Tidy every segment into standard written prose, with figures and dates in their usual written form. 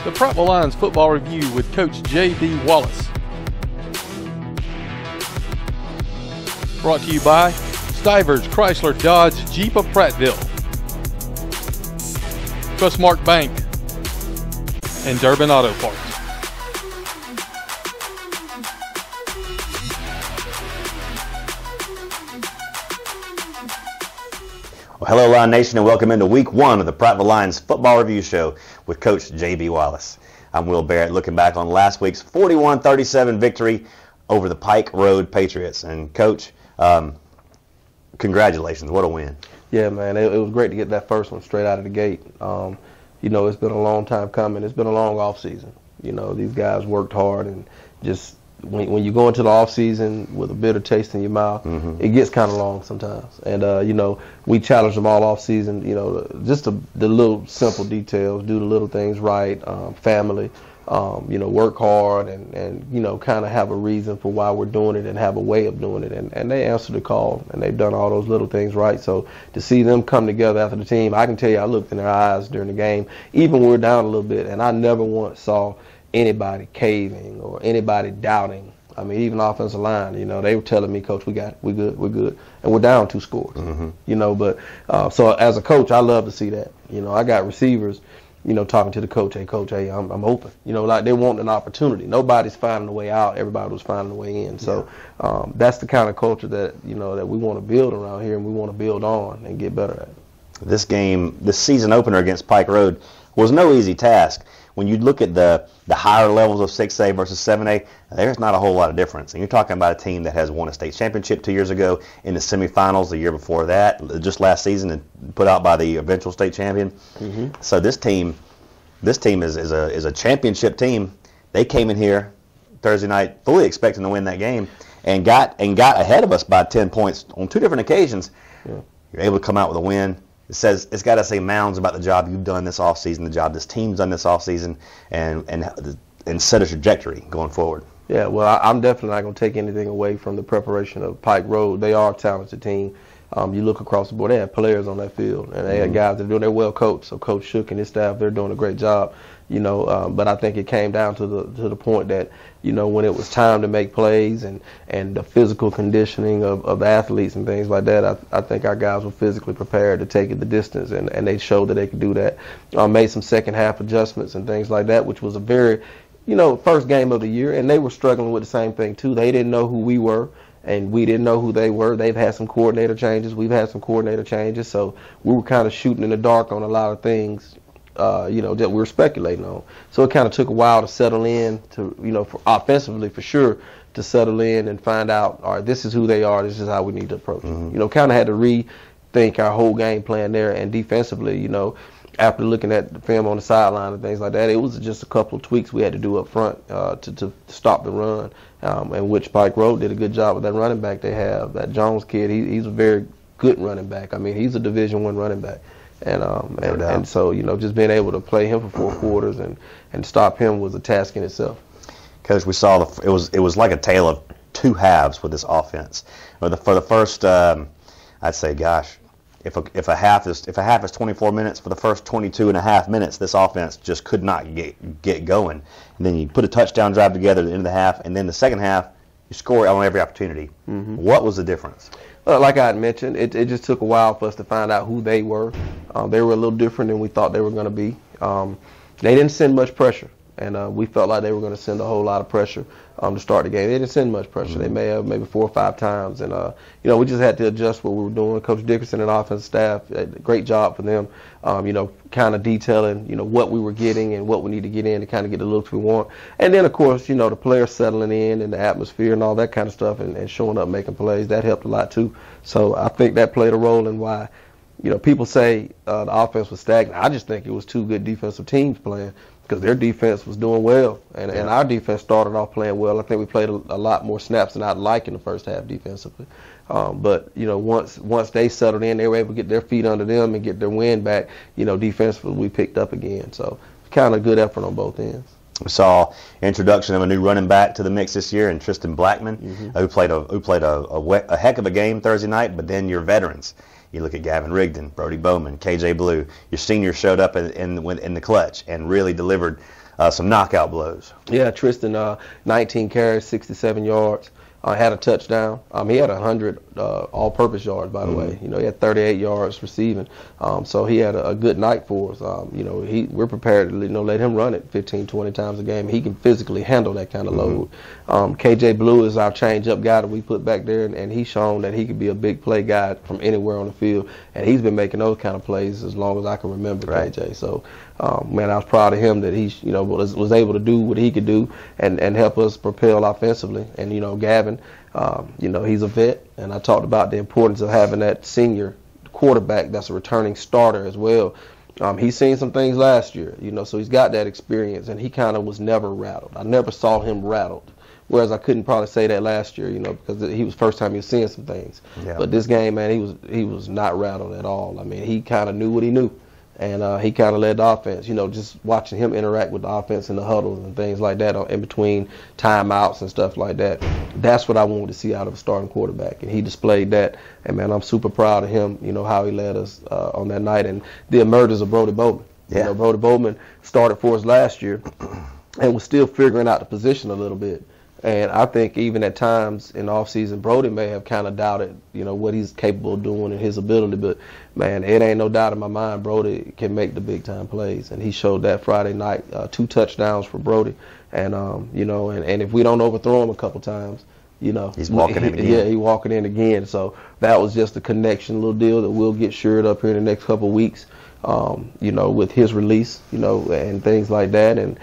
the Prattville Lions Football Review with Coach J.B. Wallace. Brought to you by Stivers Chrysler Dodge Jeep of Prattville, Trustmark Bank, and Durbin Auto Parts. Well, hello, Lion Nation, and welcome into Week 1 of the Prattville Lions Football Review Show with Coach J.B. Wallace. I'm Will Barrett, looking back on last week's 41-37 victory over the Pike Road Patriots. And, Coach, congratulations. What a win. Yeah, man, it was great to get that first one straight out of the gate. You know, it's been a long time coming. It's been a long off season. You know, these guys worked hard, and just when you go into the off season with a bitter taste in your mouth, it gets kind of long sometimes. And you know, we challenged them all off season. You know, just the little simple details, do the little things right, family. You know, work hard and you know, kind of have a reason for why we're doing it and have a way of doing it. And they answered the call, and they've done all those little things right. So to see them come together after the team, I can tell you I looked in their eyes during the game, even when we were down a little bit, and I never once saw anybody caving or anybody doubting. I mean, even offensive line, you know, they were telling me, Coach, we got it, we're good. And we're down 2 scores, you know. But so as a coach, I love to see that. You know, I got receivers, you know, talking to the coach, hey, Coach, hey, I'm open. You know, like they want an opportunity. Nobody's finding a way out. Everybody was finding a way in. So that's the kind of culture that, you know, that we want to build around here, and we want to build on and get better at it. This game, this season opener against Pike Road, was no easy task. When you look at the higher levels of 6A versus 7A, there's not a whole lot of difference. And you're talking about a team that has won a state championship 2 years ago, in the semifinals the year before that, just last season, and put out by the eventual state champion. So this team is a championship team. They came in here Thursday night fully expecting to win that game, and got ahead of us by 10 points on 2 different occasions. You're able to come out with a win. It's got to say mounds about the job you've done this offseason, the job this team's done this offseason, and set a trajectory going forward. Yeah, well, I'm definitely not going to take anything away from the preparation of Pike Road. They are a talented team. You look across the board, they have players on that field, and they have guys that are doing. They're well coached. So Coach Shook and his staff, they're doing a great job. You know, but I think it came down to the point that, you know, when it was time to make plays and the physical conditioning of athletes and things like that, I think our guys were physically prepared to take it the distance, and they showed that they could do that. Made some second half adjustments and things like that, which was a very, you know, first game of the year, and they were struggling with the same thing too. They didn't know who we were, and we didn't know who they were. They've had some coordinator changes. We've had some coordinator changes, so we were kind of shooting in the dark on a lot of things. You know, that we were speculating on. So it kind of took a while to settle in, to, you know, for offensively for sure, to settle in and find out, all right, this is who they are, this is how we need to approach them. You know, kind of had to rethink our whole game plan there, and defensively, you know, after looking at the film on the sideline and things like that, it was just a couple of tweaks we had to do up front to stop the run, and which Pike Road did a good job with that running back they have. That Jones kid, he's a very good running back. I mean, he's a Division I running back. And so, you know, just being able to play him for 4 quarters and stop him was a task in itself. Coach, we saw it was like a tale of 2 halves with this offense. For the first, I'd say, gosh, if a half is 24 minutes, for the first 22 and a half minutes, this offense just could not get going. And then you put a touchdown drive together at the end of the half, and then the second half, you score on every opportunity. What was the difference? Like I had mentioned, it just took a while for us to find out who they were. They were a little different than we thought they were going to be. They didn't send much pressure, and we felt like they were going to send a whole lot of pressure to start the game. They didn't send much pressure. They may have maybe 4 or 5 times, and you know, we just had to adjust what we were doing. Coach Dickerson and offensive staff, great job for them. You know, kind of detailing, you know, what we were getting and what we need to get in to kind of get the looks we want. And then, of course, you know, the players settling in and the atmosphere and all that kind of stuff, and showing up, making plays, that helped a lot too. So I think that played a role in why, you know, people say the offense was stagnant. I just think it was 2 good defensive teams playing, because their defense was doing well, and our defense started off playing well. I think we played a lot more snaps than I'd like in the first half defensively. But, you know, once they settled in, they were able to get their feet under them and get their wind back. You know, defensively we picked up again. So kind of good effort on both ends. We saw introduction of a new running back to the mix this year, and Tristan Blackman, who played a heck of a game Thursday night. But then your veterans, you look at Gavin Rigdon, Brody Bowman, KJ Blue. Your seniors showed up in the clutch and really delivered some knockout blows. Yeah, Tristan, 19 carries, 67 yards. Had a touchdown. He had 100 all-purpose yards, by the way. You know, he had 38 yards receiving. So he had a good night for us. You know, we're prepared to let him run it 15, 20 times a game. He can physically handle that kind of load. KJ Blue is our change-up guy that we put back there, and he's shown that he could be a big play guy from anywhere on the field. And he's been making those kind of plays as long as I can remember, right. KJ. So, man, I was proud of him that he, was able to do what he could do and help us propel offensively. And, Gavin, he's a vet, and I talked about the importance of having that senior quarterback that's a returning starter as well. He's seen some things last year, so he's got that experience, and he kind of was never rattled. I never saw him rattled, whereas I couldn't probably say that last year, because he was first time he was seeing some things. Yeah. But this game, man, he was not rattled at all. I mean, he kind of knew what he knew. And he kind of led the offense, just watching him interact with the offense in the huddles and things like that in between timeouts and stuff like that. That's what I wanted to see out of a starting quarterback, and he displayed that. And, man, I'm super proud of him, how he led us on that night. And the emergence of Brody Bowman. Yeah. Brody Bowman started for us last year and was still figuring out the position a little bit. And I think even at times in the offseason, Brody may have kind of doubted, what he's capable of doing and his ability. But, man, it ain't no doubt in my mind Brody can make the big-time plays. And he showed that Friday night, 2 touchdowns for Brody. And, and if we don't overthrow him a couple times, he's walking in again. Yeah, he's walking in again. So that was just a connection little deal that we'll get shored up here in the next couple of weeks, with his release, and things like that. And,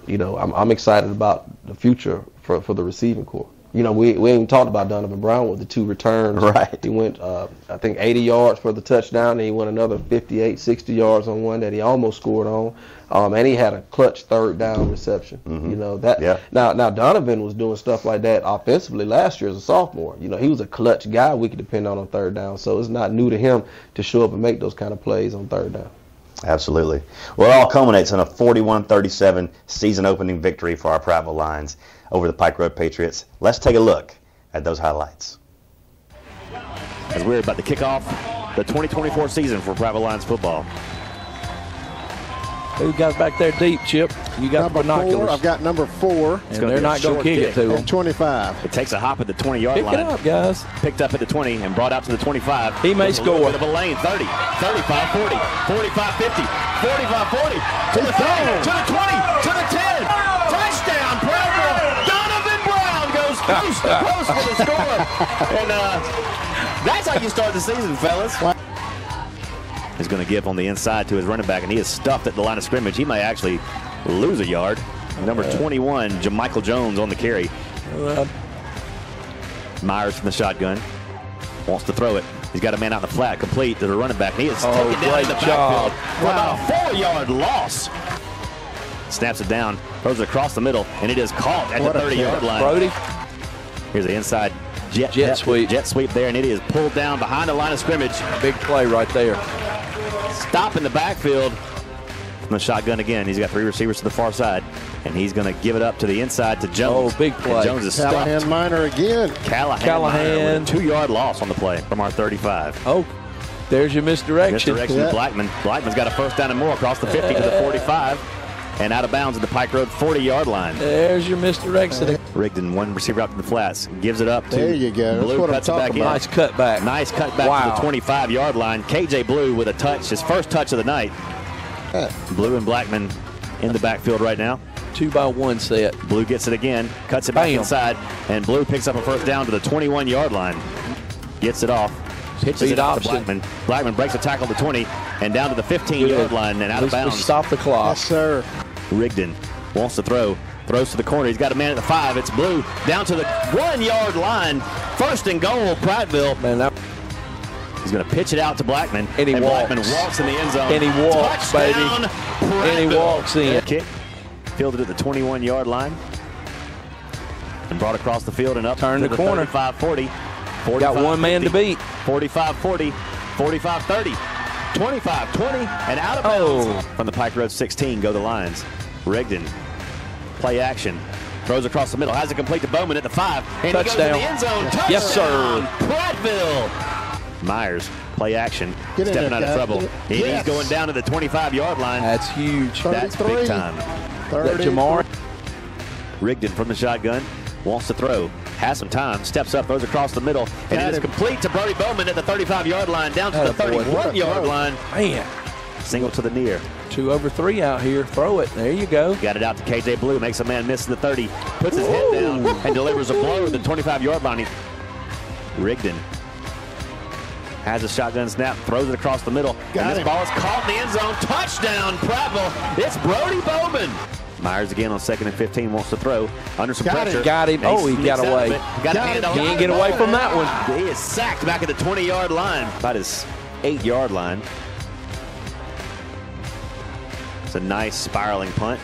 I'm excited about the future for the receiving corps. We ain't talked about Donovan Brown with the 2 returns. Right. He went, I think, 80 yards for the touchdown, and he went another 58, 60 yards on one that he almost scored on. And he had a clutch third down reception. Yeah. Now Donovan was doing stuff like that offensively last year as a sophomore. He was a clutch guy we could depend on third down. So it's not new to him to show up and make those kind of plays on third down. Absolutely. Well, it all culminates in a 41-37 season-opening victory for our Prattville Lions over the Pike Road Patriots. Let's take a look at those highlights. As we're about to kick off the 2024 season for Prattville Lions football. Who got back there deep, Chip? You got number binoculars. 4. I've got number 4. And they're not going to kick it to them. 25. It takes a hop at the 20-yard line. Pick it up, guys. Picked up at the 20 and brought out to the 25. He may score. A little bit of a lane. 30, 35, 40, 45, 50, 45, 40. To the 30, to the 20, to the 10. Touchdown, Prattville. Donovan Brown goes coast to coast for the score. And that's how you start the season, fellas. Is going to give on the inside to his running back, and he is stuffed at the line of scrimmage. He may actually lose a yard. Number 21, Jamichael Jones on the carry. Myers from the shotgun. Wants to throw it. He's got a man out in the flat, complete to the running back. He is taken down in the backfield for about a 4-yard loss. Snaps it down, throws it across the middle, and it is caught at the 30-yard line. Brody. Here's the inside jet sweep. Jet sweep there, and it is pulled down behind the line of scrimmage. Big play right there. Stop in the backfield from the shotgun again. He's got 3 receivers to the far side, and he's going to give it up to the inside to Jones. Oh, big play. And Jones is stuffed. Callahan Minor again. Callahan with a 2-yard loss on the play from our 35. Oh, there's your misdirection. Misdirection to Blackman. Blackman's got a first down and more across the 50 to the 45. And out of bounds at the Pike Road 40-yard line. There's your misdirection. Rigdon, one receiver out to the flats, gives it up to There you go. Blue. That's what Cuts I'm it back talking in. about. Nice cutback. Nice cutback to the 25-yard line. KJ Blue with a touch, his first touch of the night. Blue and Blackman in the backfield right now. 2-by-1 set. Blue gets it again, cuts it back inside, and Blue picks up a first down to the 21-yard line. Gets it off. Pitches it off to Blackman. Blackman breaks a tackle to 20 and down to the 15-yard line and out of bounds. Stop the clock. Yes, sir. Rigdon wants to throw. Throws to the corner. He's got a man at the 5. It's Blue down to the 1-yard line. First and goal, Prattville. Man, he's going to pitch it out to Blackman. And he walks. Blackman walks in the end zone. And he walks, Touchdown, baby. Prattville. And he walks in. Kick. Fielded at the 21-yard line. And brought across the field and up Turn to the corner. 35-40. Got one man to beat. 45-40. 45-30. 25-20. And out of bounds from the Pike Road 16 go the Lions. Rigdon. Play action. Throws across the middle. Has it complete to Bowman at the 5. And Touchdown. he goes to the end zone. Touchdown. Yes, sir. Prattville. Myers play action, Get in stepping there, out of guys. trouble. And Yes. he's going down to the 25-yard line. That's huge. That's 33. big time. That Jamar. Rigdon from the shotgun, wants to throw, has some time, steps up, throws across the middle, and it is complete to Brody Bowman at the 35-yard line, down to the 31-yard line. Man, Single to the near. 2 over 3 out here. Throw it. There you go. Got it out to KJ Blue, makes a man miss the 30, puts his head down, and delivers a blow at the 25-yard line. Rigdon has a shotgun snap, throws it across the middle, and this ball is caught in the end zone. Touchdown, Prattville. It's Brody Bowman. Myers again on 2nd and 15, wants to throw under some pressure. Got him. Oh, he got away. He ain't get away from that one. He is sacked back at the 20-yard line, about his 8-yard line. It's a nice spiraling punt.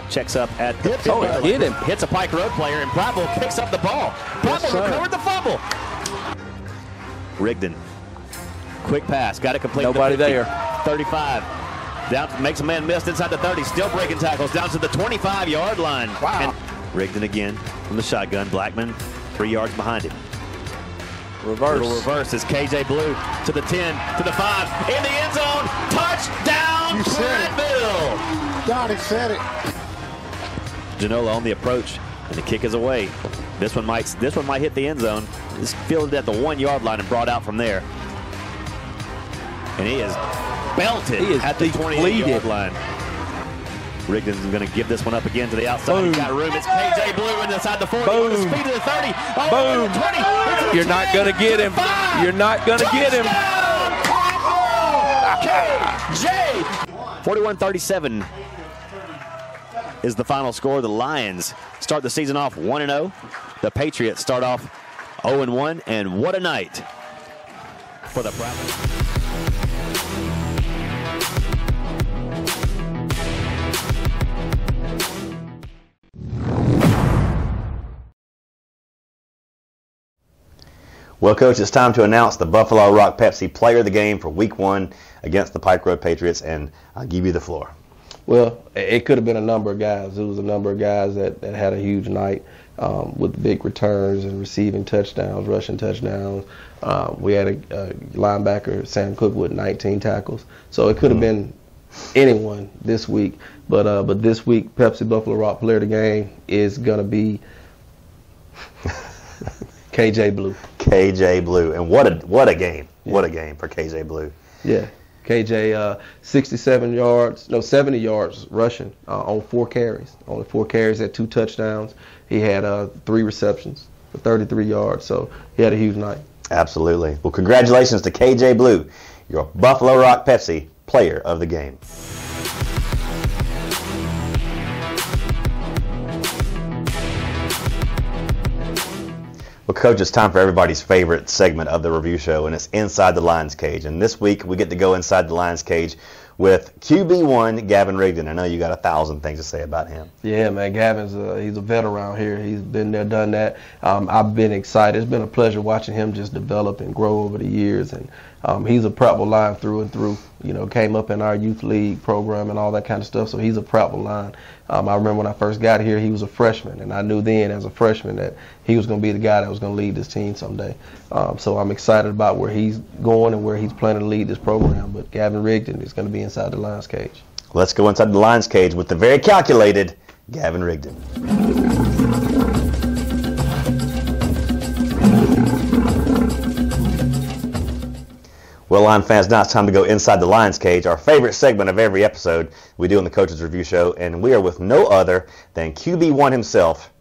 Checks up at the hit him. Hits a Pike Road player, and Prattville picks up the ball. Prattville recovered the fumble. Rigdon, quick pass, got it complete. Nobody there. 35. Down, makes a man miss inside the 30, still breaking tackles, down to the 25-yard line. Wow. And Rigdon again from the shotgun. Blackman 3 yards behind him. Reverse. Little reverse is KJ Blue to the 10, to the 5, in the end zone. Touchdown, Prattville. God, he said it. Janola on the approach, and the kick is away. This one might hit the end zone. It's fielded at the 1-yard line and brought out from there. And he is belted at the 28-yard line. Rigdon's going to give this one up again to the outside. Boom. He's got room. It's KJ Blue inside the 40. Boom. With the speed of the 30. Boom. 20. You're not going to get him. You're not going to get him. KJ. 41-37 is the final score. The Lions start the season off 1-0. The Patriots start off 0-1. And what a night for the Prattville. Well, Coach, it's time to announce the Buffalo Rock Pepsi Player of the Game for Week 1 against the Pike Road Patriots, and I'll give you the floor. Well, it could have been a number of guys. It was a number of guys that had a huge night with big returns and receiving touchdowns, rushing touchdowns. We had a linebacker, Sam Cook, with 19 tackles. So it could have been anyone this week. But this week, Pepsi Buffalo Rock Player of the Game is going to be KJ Blue. KJ Blue, and what a game! Yeah. What a game for KJ Blue. Yeah, KJ 70 yards rushing on 4 carries. Only 4 carries, had 2 touchdowns. He had 3 receptions for 33 yards. So he had a huge night. Absolutely. Well, congratulations to KJ Blue, your Buffalo Rock Pepsi Player of the Game. Well, Coach, it's time for everybody's favorite segment of the review show, and it's Inside the Lions Cage. And this week, we get to go inside the Lions Cage with QB1 Gavin Rigdon. I know you got 1,000 things to say about him. Yeah, man, Gavin's he's a vet around here. He's been there, done that. I've been excited. It's been a pleasure watching him just develop and grow over the years. And he's a Prattville Lion through and through. You know, came up in our youth league program and all that kind of stuff. So he's a Prattville Lion. I remember when I first got here, he was a freshman, and I knew then as a freshman that he was going to be the guy that was going to lead this team someday. So I'm excited about where he's going and where he's planning to lead this program. But Gavin Rigdon is going to be inside the Lions Cage. Let's go inside the Lions Cage with the very calculated Gavin Rigdon. Well, Lion fans, now it's time to go inside the Lions Cage, our favorite segment of every episode we do on the Coaches Review Show, and we are with no other than QB1 himself,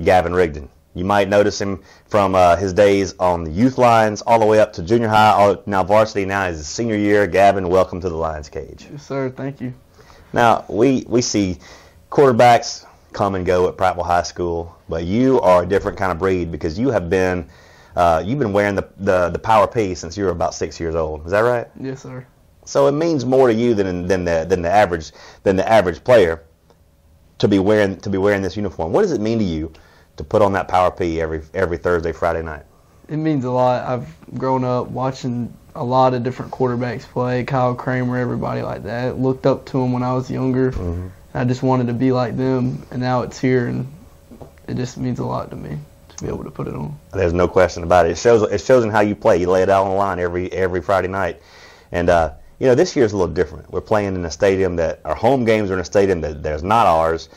Gavin Rigdon. You might notice him from his days on the youth lines all the way up to junior high, now varsity, now is his senior year. Gavin, welcome to the Lions Cage. Yes, sir. Thank you. Now, we see quarterbacks come and go at Prattville High School, but you are a different kind of breed because you have been you've been wearing the Power P since you were about 6 years old. Is that right? Yes, sir. So it means more to you than the average player to be wearing this uniform. What does it mean to you to put on that Power P every Thursday, Friday night? It means a lot. I've grown up watching a lot of different quarterbacks play, Kyle Kramer, everybody like that. Looked up to them when I was younger. I just wanted to be like them, and now it's here, and it just means a lot to me. be able to put it on. There's no question about it. It shows in how you play. You lay it out on the line every Friday night. And this year's a little different. We're playing in a stadium that our home games are in a stadium that's not ours.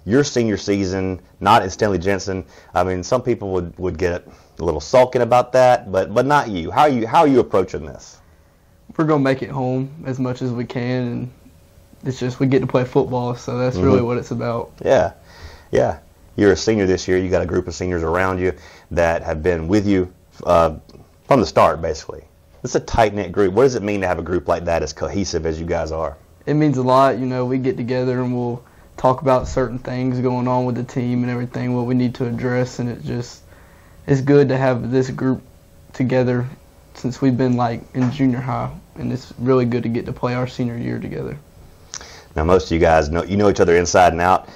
Your senior season, not in Stanley Jensen. I mean, some people would get a little sulking about that, but not you. How are you approaching this? We're gonna make it home as much as we can, and it's just we get to play football, so that's really what it's about. Yeah. You're a senior this year. You got a group of seniors around you that have been with you from the start, basically. It's a tight-knit group. What does it mean to have a group like that as cohesive as you guys are? It means a lot. We get together and we'll talk about certain things going on with the team and everything, what we need to address, and it's good to have this group together since we've been in junior high, and it's really good to get to play our senior year together. Now, most of you guys know each other inside and out.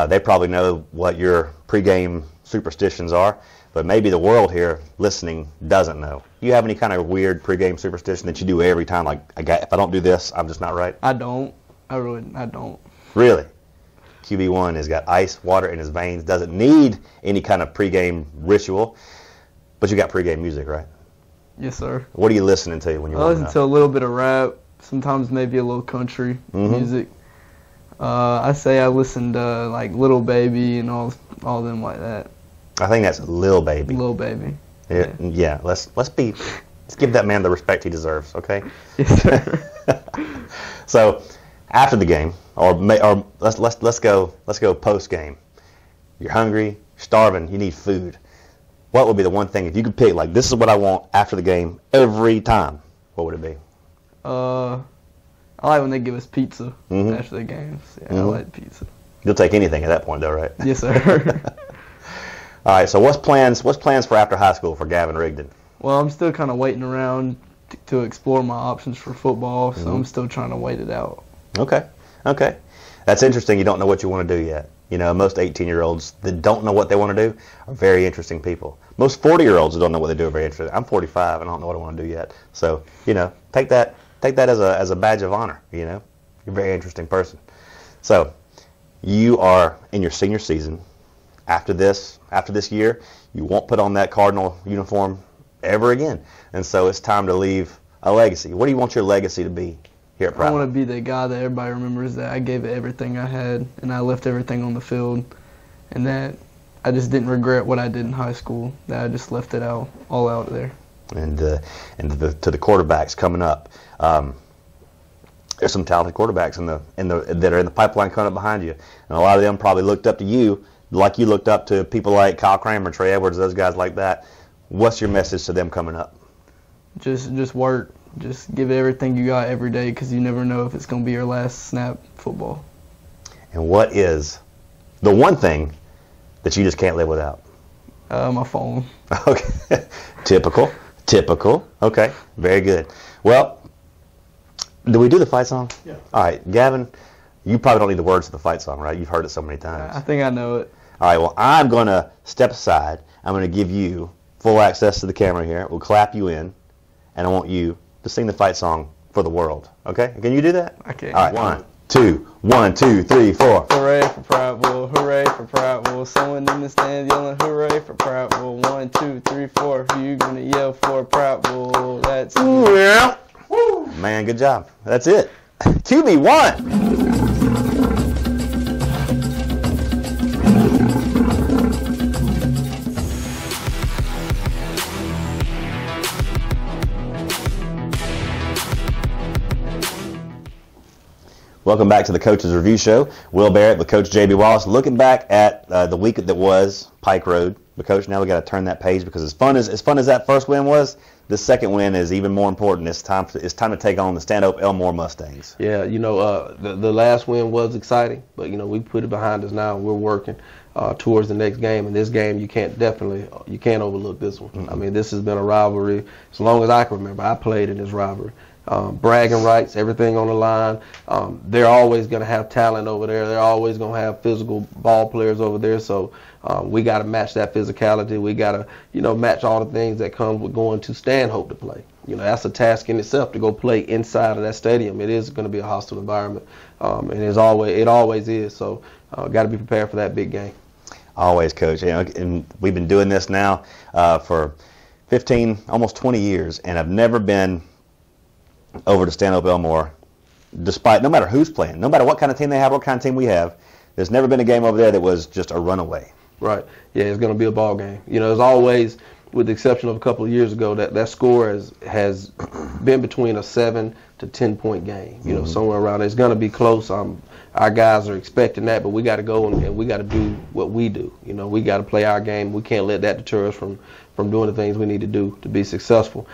They probably know what your pregame superstitions are, but maybe the world here listening doesn't know. Do you have any kind of weird pregame superstition that you do every time? If I don't do this, I'm just not right? I don't. I don't. Really? QB1 has got ice water in his veins, doesn't need any kind of pregame ritual, but you got pregame music, right? Yes, sir. What are you listening to when you're I warming listen to a little bit of rap, sometimes maybe a little country music. I say I listen to Little Baby and all them like that. I think that's Lil Baby. Lil Baby. Yeah. Let's give that man the respect he deserves. Okay. Yes, sir. So after the game, or let's go post game. You're hungry, you're starving, you need food. What would be the one thing if you could pick? This is what I want after the game every time. What would it be? I like when they give us pizza after the games. Yeah, I like pizza. You'll take anything at that point, though, right? Yes, sir. All right. So what's plans for after high school for Gavin Rigdon? Well, I'm still kind of waiting around to explore my options for football, so I'm still trying to wait it out. Okay. That's interesting. You don't know what you want to do yet. Most 18-year-olds that don't know what they want to do are very interesting people. Most 40-year-olds that don't know what they do are very interesting. I'm 45 and I don't know what I want to do yet. So, take that as a badge of honor. You're a very interesting person. So, you are in your senior season. After this year, you won't put on that Cardinal uniform ever again. And so it's time to leave a legacy. What do you want your legacy to be here at Prattville? I want to be the guy that everybody remembers that I gave it everything I had and I left everything on the field, and that I just didn't regret what I did in high school, that I just left it all out there. And to the quarterbacks coming up, there's some talented quarterbacks that are in the pipeline coming up behind you, and a lot of them probably looked up to you like you looked up to people like Kyle Kramer, Trey Edwards, those guys like that. What's your message to them coming up? Just work. Just give it everything you got every day, because you never know if it's going to be your last snap football. And what is the one thing that you just can't live without? My phone. Okay. Typical. Okay. Very good. Well, do we do the fight song? Yeah. All right. Gavin, you probably don't need the words to the fight song, right? You've heard it so many times. I think I know it. All right. Well, I'm going to step aside. I'm going to give you full access to the camera here. We'll clap you in, and I want you to sing the fight song for the world. Okay? Can you do that? Okay. All right. 1, 2, 3, 4. Hooray for Prattville, hooray for Prattville. Someone in the stand yelling hooray for Prattville. 1, 2, 3, 4. Who you gonna yell for? Prattville. That's Ooh, yeah. Woo. Man, good job. That's it. QB1. Welcome back to the Coach's Review Show. Will Barrett with Coach J.B. Wallace, looking back at the week that was Pike Road. But Coach, now we got to turn that page, because as fun as that first win was, this second win is even more important. It's time to take on the Stanhope Elmore Mustangs. Yeah, the last win was exciting, but we put it behind us now. We're working towards the next game, and this game you can't overlook this one. Mm-hmm. I mean, this has been a rivalry as long as I can remember. I played in this rivalry. Bragging rights, everything on the line. They're always going to have talent over there. They're always going to have physical ball players over there. So we got to match that physicality. We got to, match all the things that come with going to Stanhope to play. That's a task in itself to go play inside of that stadium. It is going to be a hostile environment, and it always is. So got to be prepared for that big game. Always, Coach. And we've been doing this now for 15, almost 20 years, and I've never been over to Stanhope Elmore, no matter who's playing, no matter what kind of team they have, what kind of team we have. There's never been a game over there that was just a runaway. Right. Yeah, it's going to be a ball game. There's always, with the exception of a couple of years ago, that score has been between a 7 to 10 point game. Somewhere around there. It's going to be close. Our guys are expecting that, but we got to go and we got to do what we do. We got to play our game. We can't let that deter us from doing the things we need to do to be successful.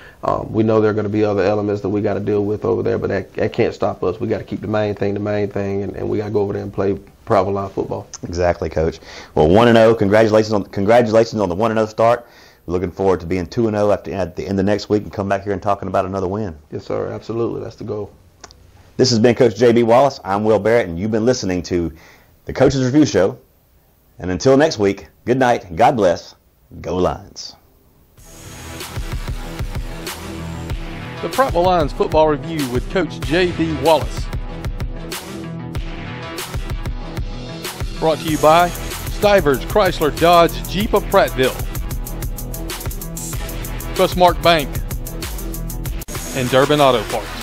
We know there are going to be other elements that we got to deal with over there, but that can't stop us. We got to keep the main thing, and we got to go over there and play Prattville line football. Exactly, Coach. Well, 1-0. Congratulations on the 1-0 start. We're looking forward to being 2-0 at the end of next week and come back here and talking about another win. Yes, sir. Absolutely. That's the goal. This has been Coach J.B. Wallace. I'm Will Barrett, and you've been listening to the Coach's Review Show. And until next week, good night, God bless, go Lions. The Prattville Lions Football Review with Coach J.B. Wallace. Brought to you by Stivers Chrysler Dodge Jeep of Prattville, Trustmark Bank, and Durbin Auto Parts.